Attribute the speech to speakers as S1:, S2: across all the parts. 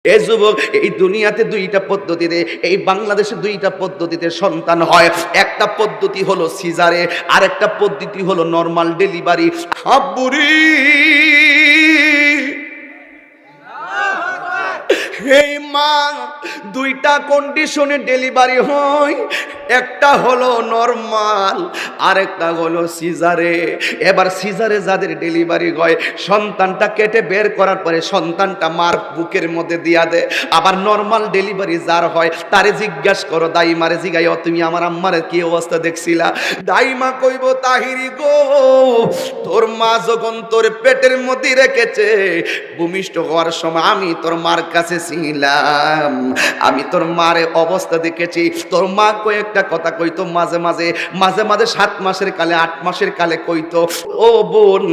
S1: এ যুবক, এই দুনিয়াতে দুইটা পদ্ধতিতে, এই বাংলাদেশে দুইটা পদ্ধতিতে সন্তান হয়। একটা পদ্ধতি হলো সিজারে, আর একটা পদ্ধতি হলো নরমাল ডেলিভারি। আব্বুরি, এই মা, দুইটা কন্ডিশনে ডেলিভারি হয়। একটা হলো নরমাল, আর একটা হলো সিজারে। এবার সিজারে যাদের ডেলিভারি হয়, সন্তানটা কেটে বের করার পরে সন্তানটা মার বুকের মধ্যে দিয়া দেয়। আবার নরমাল ডেলিভারি যার হয়, তারে জিজ্ঞাসা করো, দাইমারে জিগাইও, তুমি আমার আম্মারে কি অবস্থা দেখছিলা? দাইমা কইব, তাহিরি গো, তোর মা যখন তোর পেটের মধ্যে রেখেছে, ভূমিষ্ঠ হওয়ার সময় আমি তোর মার কাছে ছিলাম, আমি তোর মারে অবস্থা দেখেছি। তোর মা কয়েকটা কথা কইতো মাঝে মাঝে, মাঝে মাঝে 7 মাসের কালে, 8 মাসের কালে কইতো, ও বোন,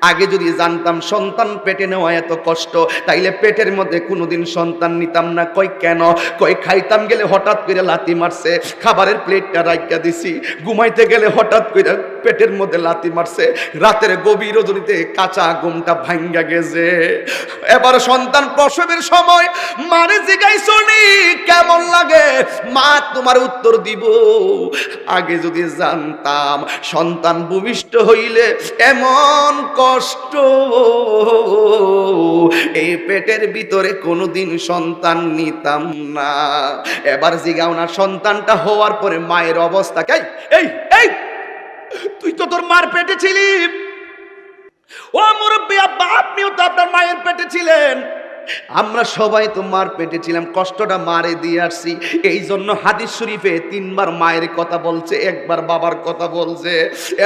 S1: আগে যদি জানতাম সন্তান পেটে নেওয়া এত কষ্ট, তাইলে পেটের মধ্যে কোনোদিন সন্তান নিতাম না। কই কেন? কই খাইতাম গেলে হঠাৎ করে লাথি মারছে, খাবারের প্লেটটা রাইখা দিছি, ঘুমাইতে গেলে হঠাৎ করে পেটের মধ্যে লাথি মারছে, রাতের গভীর রজনীতে কাঁচা ঘুমটা ভাঙ্গা গেছে। এবার সন্তান প্রসবের সময় মারে জিজ্ঞাসা নি কেমন লাগে, মা তোমার উত্তর দিব, আগে যদি জানতাম সন্তান ভূমিষ্ঠ হইলে এমন কষ্ট, এই পেটের ভিতরে কোনোদিন সন্তান নিতাম না। এবার জিগাও না, সন্তানটা হওয়ার পরে মায়ের অবস্থা। এই এই তুই তো তোর মার পেটে ছিলি, ও মুরব্বী আব্বা, আপনিও তো আপনার মায়ের পেটে ছিলেন, আমরা সবাই তো মার পেটে ছিলাম, কষ্টটা মারে দিয়ে আসছি। এই জন্য হাদিস শরীফে 3 বার মায়ের কথা বলছে, 1 বার বাবার কথা বলছে।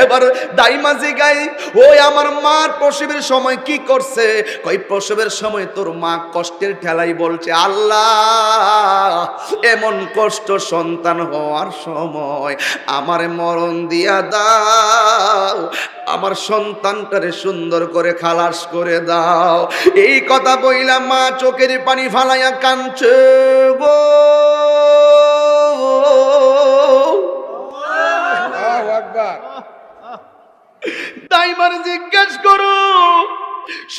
S1: এবার দাইমা জিগাই, ওই আমার মার প্রসবের সময় কি করছে? কই প্রসবের সময় তোর মা কষ্টের ঠেলাই বলছে, আল্লাহ, এমন কষ্ট সন্তান হওয়ার সময় আমারে মরণ দিয়া দাও, আমার সন্তানটারে সুন্দর করে খালাস করে দাও। এই কথা বইলাম, মা চোখের পানি ফালাইয়া কাঁদছে গো। দাইমার জিজ্ঞেস করো,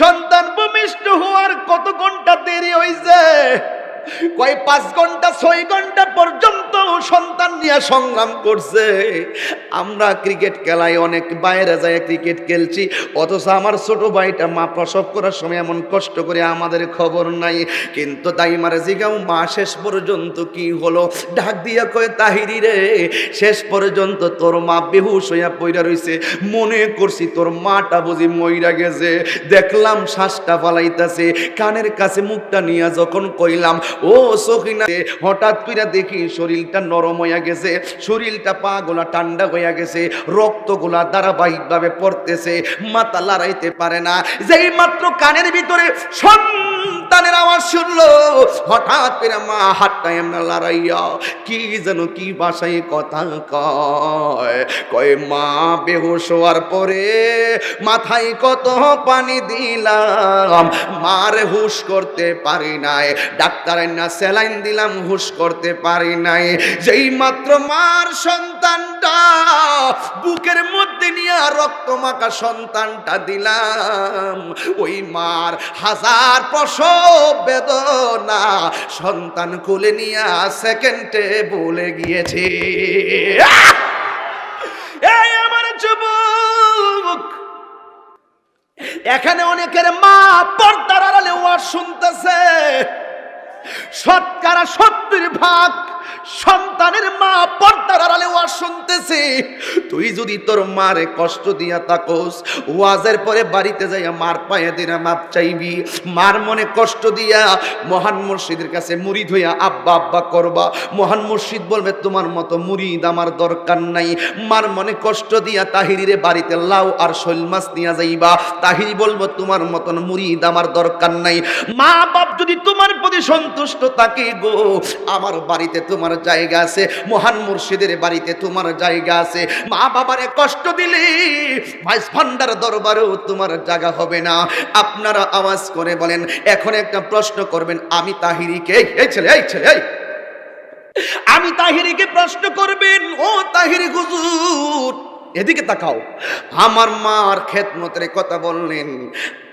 S1: সন্তান ভূমিষ্ঠ হওয়ার কত ঘন্টা দেরি হইছে? কয় 5 ঘন্টা 6 ঘন্টা পর্যন্ত সন্তান নিয়ে সংগ্রাম করছে। আমরা ক্রিকেট খেলায় অনেক বাইরে যায় ক্রিকেট খেলছি, অথচ আমার ছোট ভাইটা মা প্রসব করার সময় এমন কষ্ট করে আমাদের খবর নাই। কিন্তু দাইমারে জিগাও, মা শেষ পর্যন্ত কি হলো? ডাক দিয়া কয়, তাহিরি রে, শেষ পর্যন্ত তোর মা বেহুশ হইয়া পইরা রইছে, মনে করছি তোর মাটা বুঝি মইরা গেছে। দেখলাম শ্বাসটা ফালাইতাছে, কানের কাছে মুখটা নিয়ে যখন কইলাম, ও সখিনা, হঠাৎ করে দেখি শরীরটা নরম হইয়া গেছে, শরীরটা পা গোলা ঠান্ডা হইয়া গেছে, রক্তগুলা ধারাবাহিকভাবে পড়তেছে, মাথা লড়াইতে পারে না। যেই মাত্র কানের ভিতরে সন্তানের আওয়াজ শুনলো, হঠাৎ করে মা হাতটা এমন লড়াইয়া কি যেন কি ভাষায় কথা কয়, মা বেহুশ হওয়ার পরে মাথায় কত পানি দিলাম, মার হুশ করতে পারি নাই, ডাক্তার না স্যালাইন দিলাম, হুশ করতে পারি নাই। যেই মাত্র মার সন্তানটা বুকের মধ্যে নিয়ে রক্ত মাখা সন্তানটা দিলাম, ওই মার 1000 প্রসব বেদনা সন্তান কোলে নিয়ে সেকেন্ডে বলে গিয়েছে। এই আমার যুবক, এখানে অনেকের মা পর্দার আড়ালে ওয়াজ শুনতেছে, শতকরা 70% সন্তানের মা পর্দার আড়ালে ওয়াজ শুনতেছে। তুই যদি তোর মারে কষ্ট দিয়া থাকোস, ওয়াজের পরে বাড়িতে যাইয়া মার পায়ে দিনা মাপ চাইবি, মার মনে কষ্ট দিয়া মহান মুর্শিদের কাছে মুরিদ হইয়া আব্বা আব্বা করবা। মহান মুর্শিদ বলবে, তোমার মতো মুরিদ আমার দরকার নাই। মার মনে কষ্ট দিয়া তাহিরিরে বাড়িতে লাউ আর শৈল মাছ নিয়ে যাইবা, তাহিরি বলবো, তোমার মতন মুরিদ আমার দরকার নাই। মা বাপ যদি তোমার প্রতি সন্তুষ্ট থাকে গো, আমার বাড়িতে তোমার জায়গা আছে, মহান মুর্শিদের বাড়িতে তোমার জায়গা আছে। মা বাবারে কষ্ট দিলে ভাইস ভান্ডার দরবারেও তোমার জায়গা হবে না। আপনারা আওয়াজ করে বলেন, এখন একটা প্রশ্ন করবেন, আমি তাহিরিকে, এই ছেলে আমি তাহিরিকে প্রশ্ন করবেন, ও তাহিরি হুজুর, এদিকে তাকাও। আমার মার খেদমতের কথা বললেন,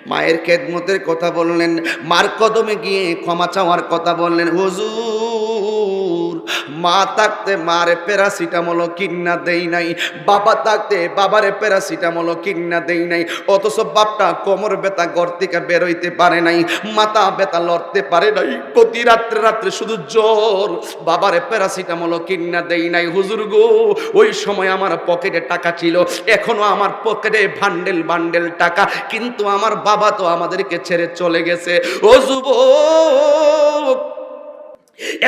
S1: মায়ের খেদমতের কথা বললেন, মার কদমে গিয়ে ক্ষমা চাওয়ার কথা বললেন। হুজুর, মা থাকতে মারে প্যারাসিটামল কিন্না দেই নাই, বাবা থাকতে বাবারে প্যারাসিটামল কিন্না দেই নাই, অথচ বাপটা কোমর ব্যথা ঘর থেকে বের হইতে পারে নাই, মাথা ব্যথা লড়তে পারে নাই, প্রতি রাত্রে রাত্রে শুধু জ্বর, বাবারে প্যারাসিটামল কিন্না দেই নাই। হুজুর গো, ওই সময় আমার পকেটে টাকা ছিল, এখনো আমার পকেটে বান্ডেল বান্ডেল টাকা, কিন্তু আমার বাবা তো আমাদেরকে ছেড়ে চলে গেছে। ও যুবক,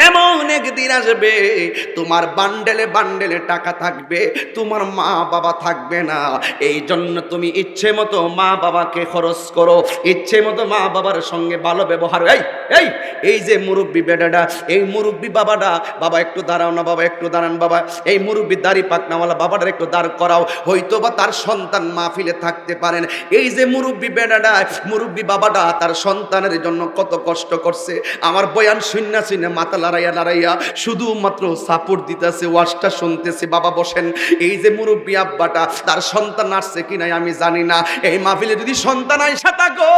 S1: এমন একদিন আসবে তোমার বান্ডেলে বান্ডেলে টাকা থাকবে, তোমার মা বাবা থাকবে না। এই জন্য তুমি ইচ্ছে মতো মা বাবাকে খরচ করো, ইচ্ছে মতো মা বাবার সঙ্গে ভালো ব্যবহার। এই এই যে মুরব্বী বেটাটা, এই মুরব্বী বাবাটা, বাবা একটু দাঁড়াও না, বাবা একটু দাঁড়ান, বাবা এই মুরব্বী দাড়ি পাকনাওয়ালা বাবাটার একটু দাঁড় করাও, হয়তো বা তার সন্তান মাহফিলে থাকতে পারেন। এই যে মুরব্বী বেটাটা, মুরব্বী বাবাটা তার সন্তানের জন্য কত কষ্ট করছে, আমার বয়ান শূন্য শূন্য মাথা লড়াইয়া লড়াইয়া শুধুমাত্র সাপোর্ট দিতেছে, ওয়াজটা শুনতেছে। বাবা বসেন। এই যে মুরব্বী আব্বাটা, তার সন্তান আসছে কি নাই আমি জানি না, এই মাহফিলে যদি সন্তান আইসা থাকো,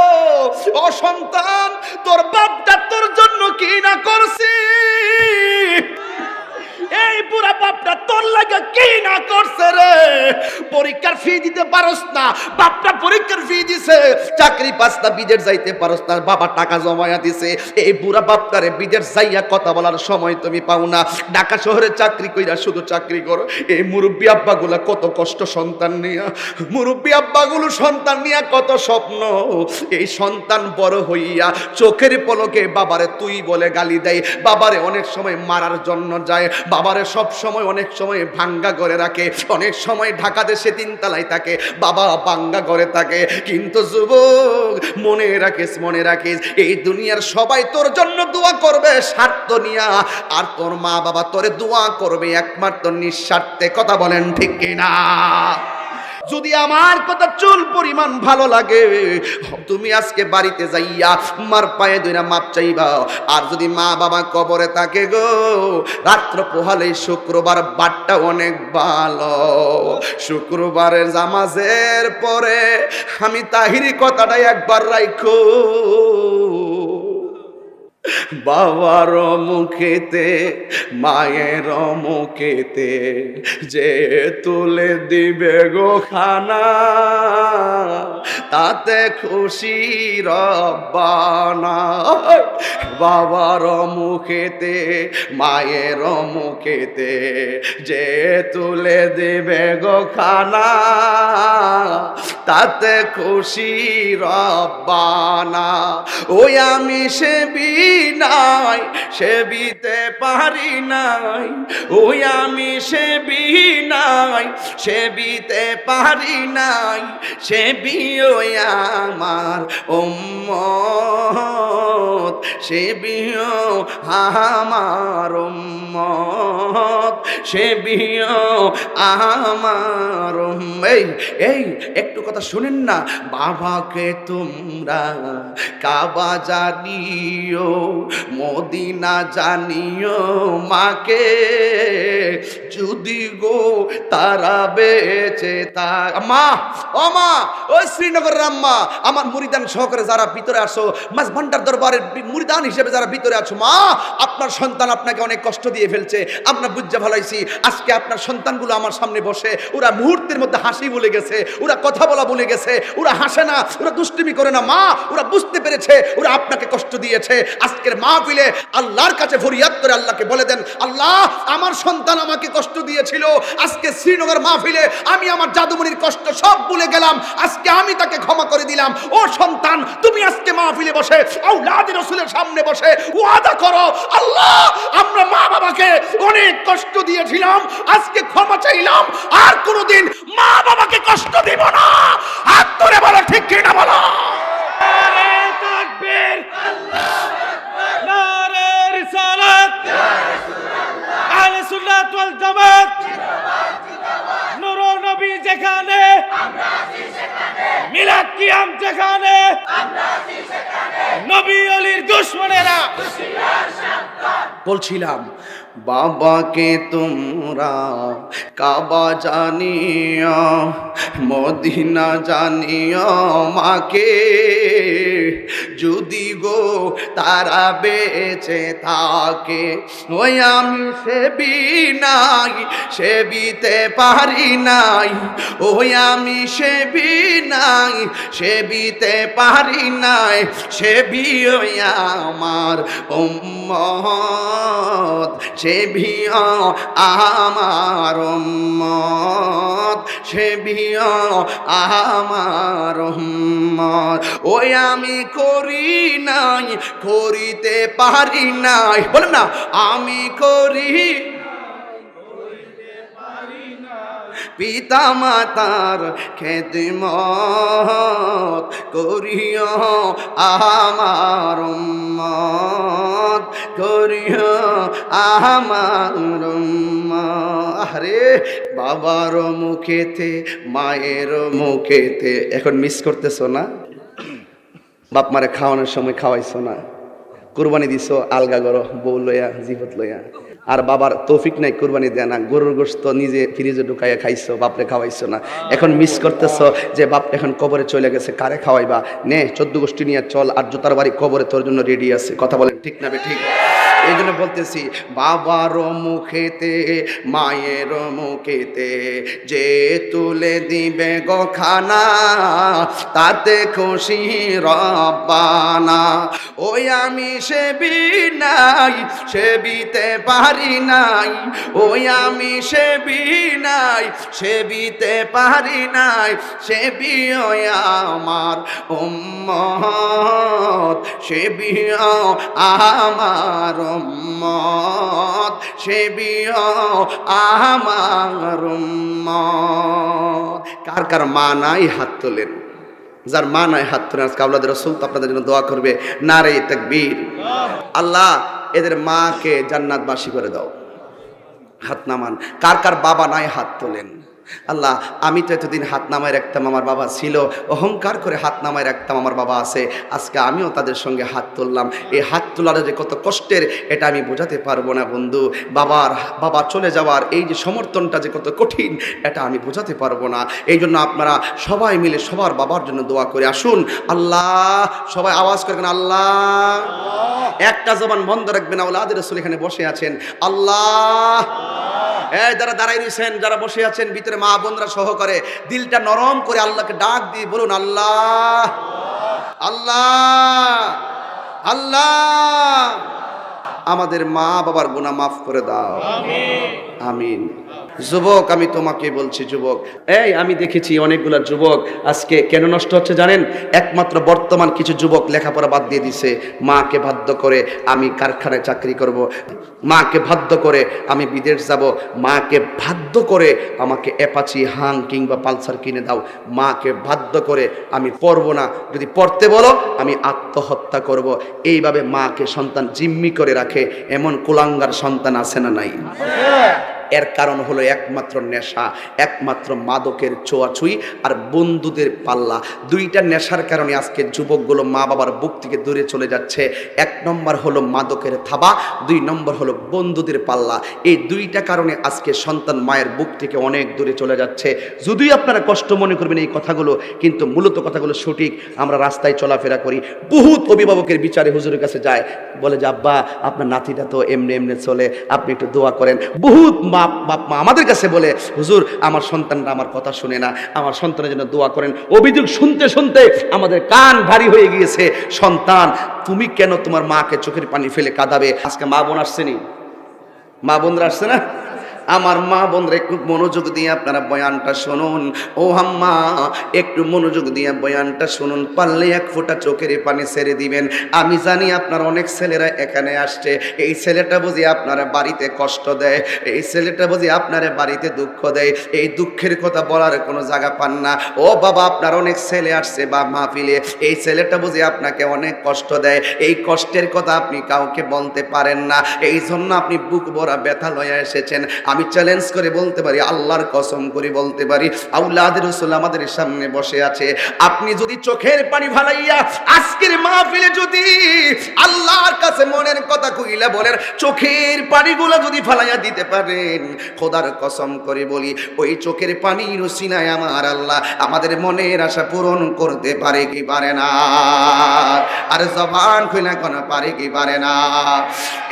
S1: ও সন্তান, তোর বাপটা তোর জন্য কি না করছি, এই বুড়া বাপটা তোর লাগা কি না করছে রে। পরীক্ষার ফি দিতে পারস না, বাপটা পরীক্ষার ফি দিছে, চাকরি পাঁচটা বিদেশ যাইতে পারস না, বাবা টাকা জমায়া দিছে। এই বুড়া বাপটারে বিদেশ যাইয়া কথা বলার সময় তুমি পাও না, ঢাকা শহরে চাকরি কইরা শুধু চাকরি করো। এই মুরব্বী আব্বাগুলা কত কষ্ট সন্তান নিয়া, মুরব্বী আব্বাগুলো সন্তান নিয়া কত স্বপ্ন। এই সন্তান বড় হইয়া চোখের পলকে বাবারে তুই বলে গালি দেয়, বাবারে অনেক সময় মারার জন্য যায়, বাবারে সব সময় অনেক সময় ভাঙ্গা করে রাখে, অনেক সময় ঢাকা দেশে তিনতলায় থাকে, বাবা ভাঙ্গা করে থাকে। কিন্তু যুবক, মনে রাখিস, মনে রাখিস, এই দুনিয়ার সবাই তোর জন্য দোয়া করবে স্বার্থ নিয়া, আর তোর মা বাবা তোরে দোয়া করবে একমাত্র নিঃস্বার্থে। কথা বলেন ঠিক কিনা? যদি আমার কথা চুল পরিমাণ ভালো লাগে, তুমি আজকে বাড়িতে যাইয়া মার পায়ে ধইরা মাপ চাইবা। আর যদি মা বাবা কবরে থাকে গো, রাত্র পোহালে শুক্রবার বারটা অনেক ভালো, শুক্রবারের জামাজের পরে আমি তাহিরি কথাটা একবার রাখো, বাবার মুখেতে মায়ের মুখেতে যে তুলে দিবে গো খানা, তাতে খুশি রব্বানা। বাবার মুখেতে মায়ের মুখেতে যে তুলে দিবে গো খানা, তাতে খুশি রব্বানা। ওই আমি সেবি নাই, সেবিতে পারি নাই, ওই আমি সেবি নাই, সেবিতে পারি নাই, সেবি ওই আমার উম্মত, সেবিও আমার উম্মত, সেবিও আমার এই একটু কথা শুনেন না। বাবাকে তোমরা কাবা জানিও, মদিনা জানিও, মাকে যদি গো তারা বেঁচে থাক। মা, ও মা, ওই শ্রীনগরের আম্মা, আমার মুরিদান সহকারে যারা ভিতরে আসো, মাছ ভান্ডার দরবারের মুরিদান হিসেবে যারা ভিতরে আছো, মা, আপনার সন্তান আপনাকে অনেক কষ্ট দিয়ে ফেলছে, আমরা বুঝতে ভালাইছি। আজকে আপনার সন্তানগুলো আমার সামনে বসে, ওরা মুহূর্তের মধ্যে হাসি ভুলে গেছে, ওরা কথা বলা ভুলে গেছে, ওরা হাসে না, ওরা দুষ্টুমি করে না। মা, ওরা বুঝতে পেরেছে ওরা আপনাকে কষ্ট দিয়েছে। আজকের মাহফিলে আল্লাহর কাছে ফরিয়াদ করে আল্লাহকে বলে দেন, আল্লাহ, আমার সন্তান আমাকে কষ্ট দিয়েছিল, আজকে শ্রীনগর মাহফিলে আমি আমার জাদুমণির কষ্ট সব ভুলে গেলাম, আজকে আমি তাকে ক্ষমা করে দিলাম। ও সন্তান, তুমি আজকে মাহফিলে বসে আওলাদে রাসূলের সামনে বসে ওয়াদা করো, আল্লাহ, আমরা মা বাবাকে অনেক কষ্ট দিয়েছিলাম, আজকে ক্ষমা চাইলাম, আর কোনোদিন মা বাবাকে কষ্ট দিব না। হাত ধরে বলো, ঠিক কিনা বলো?
S2: নারে তাকবীর, আল্লাহু আকবার, নারে রিসালাত, ইয়া রাসূলুল্লাহ, আহলে সুন্নাত ওয়াল জামাত জিন্দাবাদ, জিন্দাবাদ, নূর নবী যেখানে আমরা আছি সেখানে, মিলাদ কিয়াম যেখানে আমরা আছি সেখানে, নবী ওলির দুশমনেরা হুশিয়ার সাবধান।
S1: বলছিলাম বাবাকে তোমরা কাবা জানিও, মদিনা জানিও, মাকে যদি গো তারা বেঁচে থাকে। ওই আমি সেবি নাই, সেবিতে পারি নাই, ওই আমি সেবি নাই, সেবিতে পারি নাই, সেবি ওই আমার উম্মত, সেবিও আমার উম্মত, সেবিও আমার উম্মত। ওই আমি করি নাই, করিতে পারি নাই, বলেন না আমি করি পিতা মাতার খেদমত, করিও আমার উম্মত, করিও আমার উম্মত। আরে বাবার মুখেতে মায়ের মুখেতে এখন মিস করতেছো না? বাপ মারে খাওয়ানোর সময় খাওয়াইছো না, কুরবানি দিছো আলগা করো বউ লইয়া জিবত লইয়া, আর বাবার তৌফিক নাই কুরবানি দেয় না, গরুর গোশত নিজে ফ্রিজে ঢুকাইয়া খাইছো, বাপরে খাওয়াইছো না। এখন মিস করতেছো যে বাপ এখন কবরে চলে গেছে, কারে খাওয়াইবা? নে 14 গোষ্ঠী নিয়ে চল, আর জোতার বাড়ি কবরে তোর জন্য রেডি আছে। কথা বলেন ঠিক না বে ঠিক? এই জন্য বলতেছি বাবার মুখেতে মায়ের মুখেতে যে তুলে দিবে গো খানা, তাতে খুশি রব্বানা। ওই আমি সেবি নাই, সেবিতে পারি নাই, ওই আমি সেবি নাই, সেবিতে পারি নাই, সেবি ওই আমার উম্মত, সেবিও আমার উম্মত, সেবিও আমার উম্মত। কার কার মা নাই হাত তোলেন, যার মা নাই হাত তোলেন। আজকে আওলাদ রাসূল তো আপনাদের জন্য দোয়া করবে, নারে তাকবীর। আল্লাহ এদের মাকে জান্নাতবাসী করে দাও। হাত নামান। কার কার বাবা নাই হাত তোলেন। আল্লাহ আমি তো এতদিন হাত নামায় রাখতাম, আমার বাবা ছিল, অহংকার করে হাত নামায় রাখতাম, আমার বাবা আছে, আজকে আমিও তাদের সঙ্গে হাত তুললাম। এই হাত তোলাটা যে কত কষ্টের এটা আমি বোঝাতে পারবো না বন্ধু। বাবা চলে যাওয়ার এই যে সমর্থনটা যে কত কঠিন এটা আমি বোঝাতে পারবো না। এই জন্য আপনারা সবাই মিলে সবার বাবার জন্য দোয়া করে আসুন। আল্লাহ সবাই আওয়াজ করবেন আল্লাহ, একটা জবান বন্ধ রাখবেন। আওলাদ রাসূল এখানে বসে আছেন, আল্লাহ। এই যারা দাঁড়াই দিয়েছেন, যারা বসে আছেন ভিতরে মা বোনরা সহকারে দিলটা নরম করে আল্লাহকে ডাক দিয়ে বলুন আল্লাহ আল্লাহ আল্লাহ, আমাদের মা বাবার গুনাহ মাফ করে দাও, আমিন। যুবক আমি তোমাকে বলছি যুবক, এই আমি দেখেছি অনেকগুলা যুবক আজকে কেন নষ্ট হচ্ছে জানেন? একমাত্র বর্তমান কিছু যুবক লেখাপড়া বাদ দিয়ে দিছে, মাকে বাধ্য করে আমি কারখানায় চাকরি করব, মাকে বাধ্য করে আমি বিদেশ যাব, মাকে বাধ্য করে আমাকে অ্যাপাচি হাং কিংবা পালসার কিনে দাও, মাকে বাধ্য করে আমি পড়বো না, যদি পড়তে বলো আমি আত্মহত্যা করব। এইভাবে মাকে সন্তান জিম্মি করে রাখে, এমন কুলাঙ্গার সন্তান আছে না নাই? এর কারণ হলো একমাত্র নেশা, একমাত্র মাদকের ছোঁয়াছুঁই আর বন্ধুদের পাল্লা। দুইটা নেশার কারণে আজকে যুবকগুলো মা বাবার বুক থেকে দূরে চলে যাচ্ছে। 1 নম্বর হলো মাদকের থাবা, 2 নম্বর হলো বন্ধুদের পাল্লা। এই দুইটা কারণে আজকে সন্তান মায়ের বুক থেকে অনেক দূরে চলে যাচ্ছে। যদিও আপনারা কষ্ট মনে করবেন এই কথাগুলো, কিন্তু মূলত কথাগুলো সঠিক। আমরা রাস্তায় চলাফেরা করি, বহুত অভিভাবকের বিচারে হুজুরের কাছে যায়, বলে যে আব্বা আপনার নাতিটা তো এমনি এমনি চলে, আপনি একটু দোয়া করেন। বহুত বাপ মা আমাদের কাছে বলে হুজুর আমার সন্তানরা আমার কথা শুনে না, আমার সন্তানের জন্য দোয়া করেন। অভিযোগ শুনতে শুনতে আমাদের কান ভারী হয়ে গিয়েছে। সন্তান তুমি কেন তোমার মাকে চোখের পানি ফেলে কাঁদাবে? আজকে মা বোন আসছেনি, মা বোনরা আসছে না? আমার মা বোনরা একটু মনোযোগ দিয়ে আপনারা বয়ানটা শুনুন। ও আম্মা একটু মনোযোগ দিয়ে বয়ানটা শুনুন, পারলে 1 ফোঁটা চোখের পানি ছেড়ে দিবেন। আমি জানি আপনার অনেক ছেলেরা এখানে আসছে, এই ছেলেটা বুঝি আপনারা বাড়িতে কষ্ট দেয়, এই ছেলেটা বুঝি আপনারা বাড়িতে দুঃখ দেয়, এই দুঃখের কথা বলার কোনো জায়গা পান না। ও বাবা আপনার অনেক ছেলে আসছে বা মাহফিলে, এই ছেলেটা বুঝি আপনাকে অনেক কষ্ট দেয়, এই কষ্টের কথা আপনি কাউকে বলতে পারেন না, এই জন্য আপনি বুক ভরা ব্যথা লয়ে এসেছেন। আমি আমি চ্যালেঞ্জ করে বলতে পারি, আল্লাহর কসম করে বলতে পারি, আওলাদ রাসূল আমাদের সামনে বসে আছে। আপনি যদি চোখের পানি ফালাইয়া আজকের মাহফিলে যদি আল্লাহর কাছে মনের কথা কইলা বলেন, চোখের পানিগুলো যদি ফালাইয়া দিতে পারেন, খোদার কসম করে বলি, ওই চোখের পানির ওসিলায় আমার আল্লাহ আমাদের মনের আশা পূরণ করতে পারে কি পারে না? আর জবান খুলে কোন পারে কি পারে না?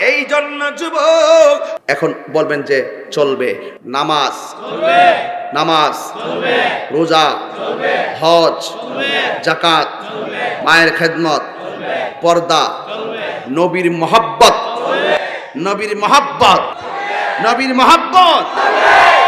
S1: এই জন্য যুবক এখন বলবেন যে চলবে নামাজ, চলবে নামাজ, চলবে রোজা, চলবে হজ, চলবে যাকাত, চলবে মায়ের খেদমত, চলবে পর্দা, চলবে নবীর মহব্বত, চলবে নবীর মহব্বত, চলবে নবীর মহব্বত, চলবে